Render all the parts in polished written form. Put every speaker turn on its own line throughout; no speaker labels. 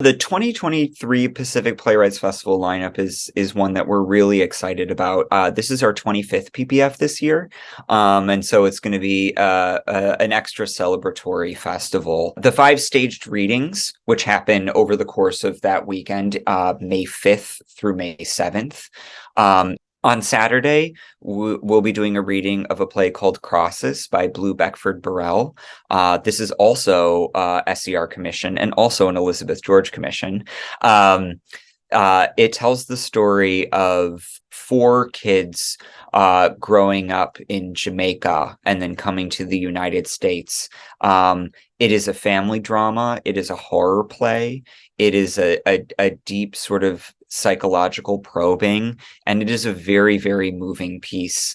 The 2023 Pacific Playwrights Festival lineup is one that we're really excited about. This is our 25th PPF this year, and so it's going to be an extra celebratory festival. The 5 staged readings, which happen over the course of that weekend, May 5th through May 7th. On Saturday, we'll be doing a reading of a play called Crasiss by Bleu Beckford-Burrell. This is also SCR Commission and also an Elizabeth George Commission. It tells the story of 4 kids growing up in Jamaica and then coming to the United States. It is a family drama. It is a horror play. It is a deep sort of psychological probing, and it is a very, very moving piece.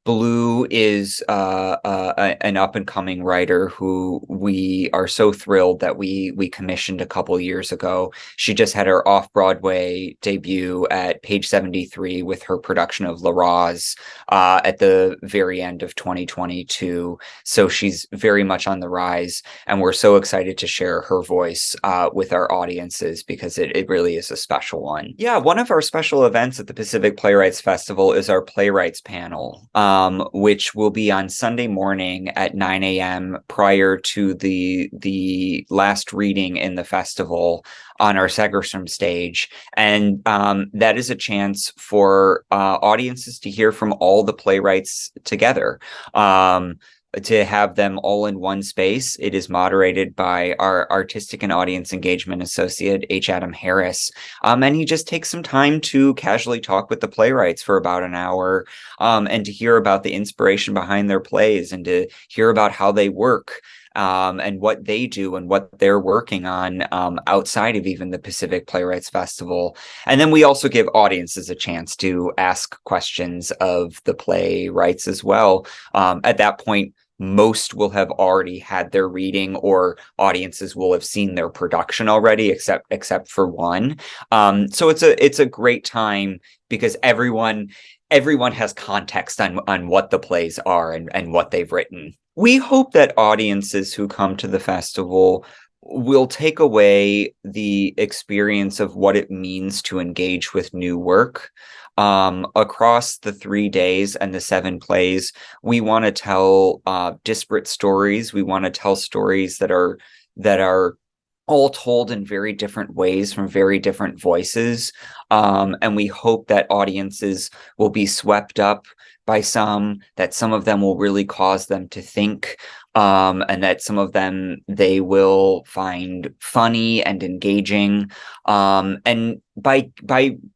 Blue is an up-and-coming writer who we are so thrilled that we commissioned a couple years ago. She just had her off-Broadway debut at Page 73 with her production of La Rose at the very end of 2022. So she's very much on the rise, and we're so excited to share her voice with our audiences because it really is a special one. Yeah, one of our special events at the Pacific Playwrights Festival is our Playwrights panel. Which will be on Sunday morning at 9 a.m. prior to the last reading in the festival on our Segerstrom stage. And that is a chance for audiences to hear from all the playwrights together. To have them all in one space. It is moderated by our artistic and audience engagement associate, H. Adam Harris. And he just takes some time to casually talk with the playwrights for about an hour, and to hear about the inspiration behind their plays and to hear about how they work. And what they do and what they're working on outside of even the Pacific Playwrights Festival. And then we also give audiences a chance to ask questions of the playwrights as well. At that point, most will have already had their reading, or audiences will have seen their production already, except for one. So it's a great time because everyone has context on what the plays are and what they've written. We hope that audiences who come to the festival will take away the experience of what it means to engage with new work. Across the 3 days and the 7 plays, we want to tell disparate stories. We want to tell stories that are all told in very different ways from very different voices. And we hope that audiences will be swept up by some, that some of them will really cause them to think, and that some of them they will find funny and engaging. And by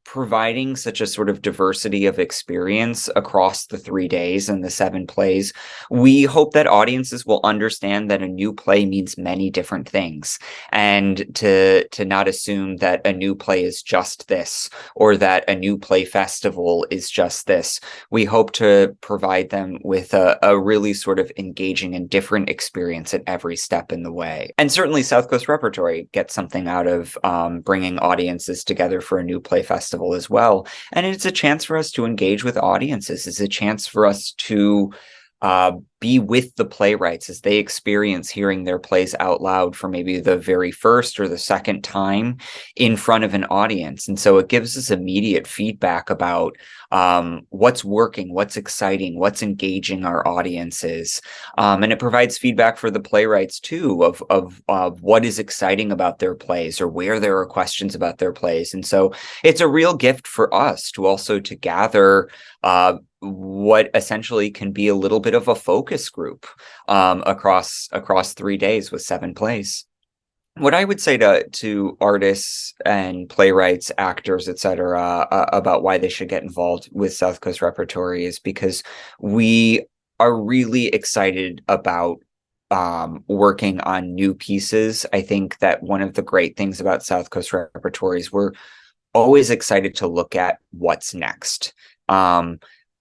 providing such a sort of diversity of experience across the 3 days and the 7 plays, we hope that audiences will understand that a new play means many different things, and to not assume that a new play is just this, or that a new play festival is just this. We hope to provide them with a really sort of engaging and different experience at every step in the way. And certainly South Coast Repertory gets something out of bringing audiences together for a new play festival as well. And it's a chance for us to engage with audiences. It's a chance for us to be with the playwrights as they experience hearing their plays out loud for maybe the very first or the second time in front of an audience. And so it gives us immediate feedback about what's working, what's exciting, what's engaging our audiences. And it provides feedback for the playwrights too of what is exciting about their plays or where there are questions about their plays. And so it's a real gift for us to also to gather what essentially can be a little bit of a focus group across 3 days with 7 plays. What I would say to artists and playwrights, actors, etc., about why they should get involved with South Coast Repertory is because we are really excited about working on new pieces. I think that one of the great things about South Coast Repertory is we're always excited to look at what's next.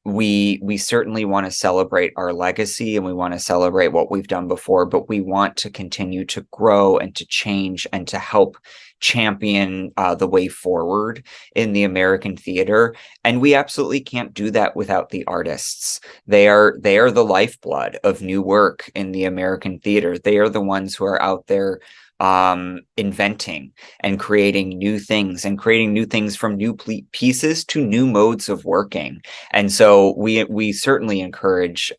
We certainly want to celebrate our legacy and we want to celebrate what we've done before, but we want to continue to grow and to change and to help champion the way forward in the American theater. And we absolutely can't do that without the artists. They are the lifeblood of new work in the American theater. They are the ones who are out there inventing and creating new things from new pieces to new modes of working. And so we certainly encourage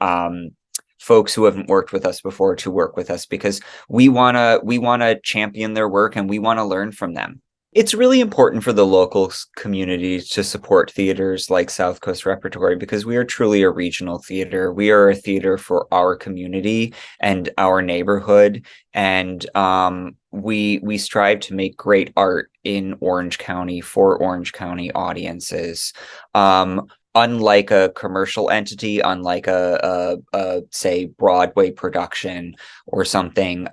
folks who haven't worked with us before to work with us, because we want to champion their work and we want to learn from them. It's really important for the local community to support theaters like South Coast Repertory, because we are truly a regional theater. We are a theater for our community and our neighborhood, and we strive to make great art in Orange County for Orange County audiences. Unlike a commercial entity, unlike a say Broadway production or something,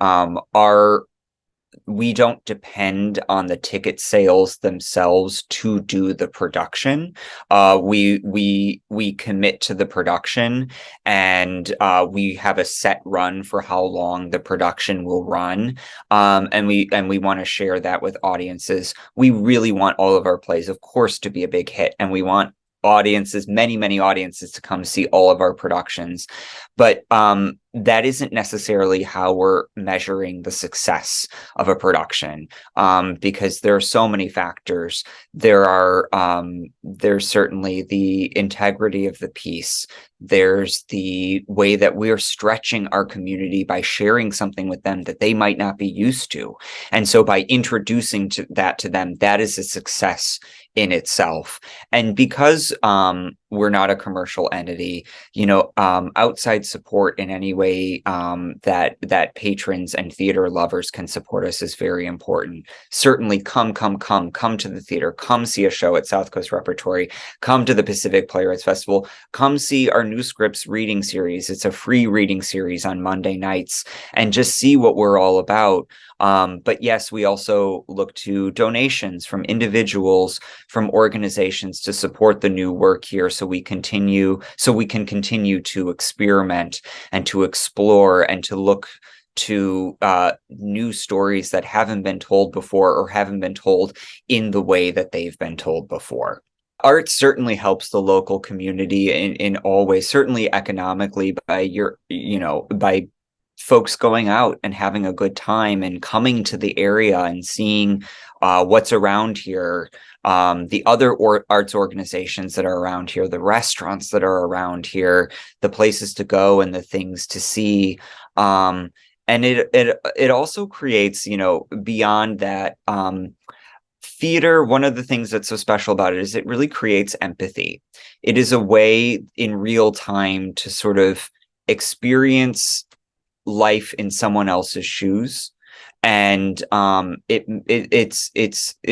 we don't depend on the ticket sales themselves to do the production. We commit to the production, and we have a set run for how long the production will run. And we want to share that with audiences. We really want all of our plays, of course, to be a big hit, and we want audiences, many audiences, to come see all of our productions. But that isn't necessarily how we're measuring the success of a production, because there are so many factors. There's certainly the integrity of the piece. There's the way that we're stretching our community by sharing something with them that they might not be used to. And so by introducing that to them, that is a success in itself. And because we're not a commercial entity, outside support in any way that patrons and theater lovers can support us is very important. Certainly come to the theater, come see a show at South Coast Repertory, come to the Pacific Playwrights Festival, come see our new scripts reading series. It's a free reading series on Monday nights, and just see what we're all about. But yes, we also look to donations from individuals, from organizations, to support the new work here, so we can continue to experiment and to explore and to look to new stories that haven't been told before, or haven't been told in the way that they've been told before. Art certainly helps the local community in all ways, certainly economically, by folks going out and having a good time and coming to the area and seeing what's around here, the other arts organizations that are around here, the restaurants that are around here, the places to go and the things to see. And it also creates, beyond that, theater, one of the things that's so special about it is it really creates empathy. It is a way in real time to sort of experience life in someone else's shoes, and it's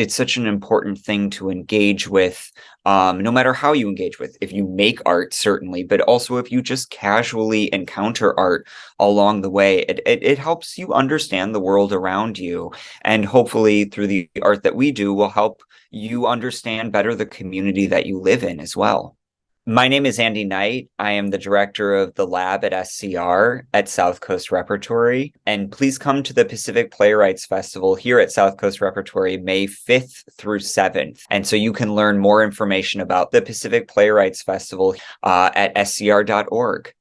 such an important thing to engage with, no matter how you engage with. If you make art, certainly, but also if you just casually encounter art along the way, it helps you understand the world around you, and hopefully through the art that we do will help you understand better the community that you live in as well. My name is Andy Knight. I am the director of the lab at SCR at South Coast Repertory. And please come to the Pacific Playwrights Festival here at South Coast Repertory, May 5th through 7th. And so you can learn more information about the Pacific Playwrights Festival at scr.org.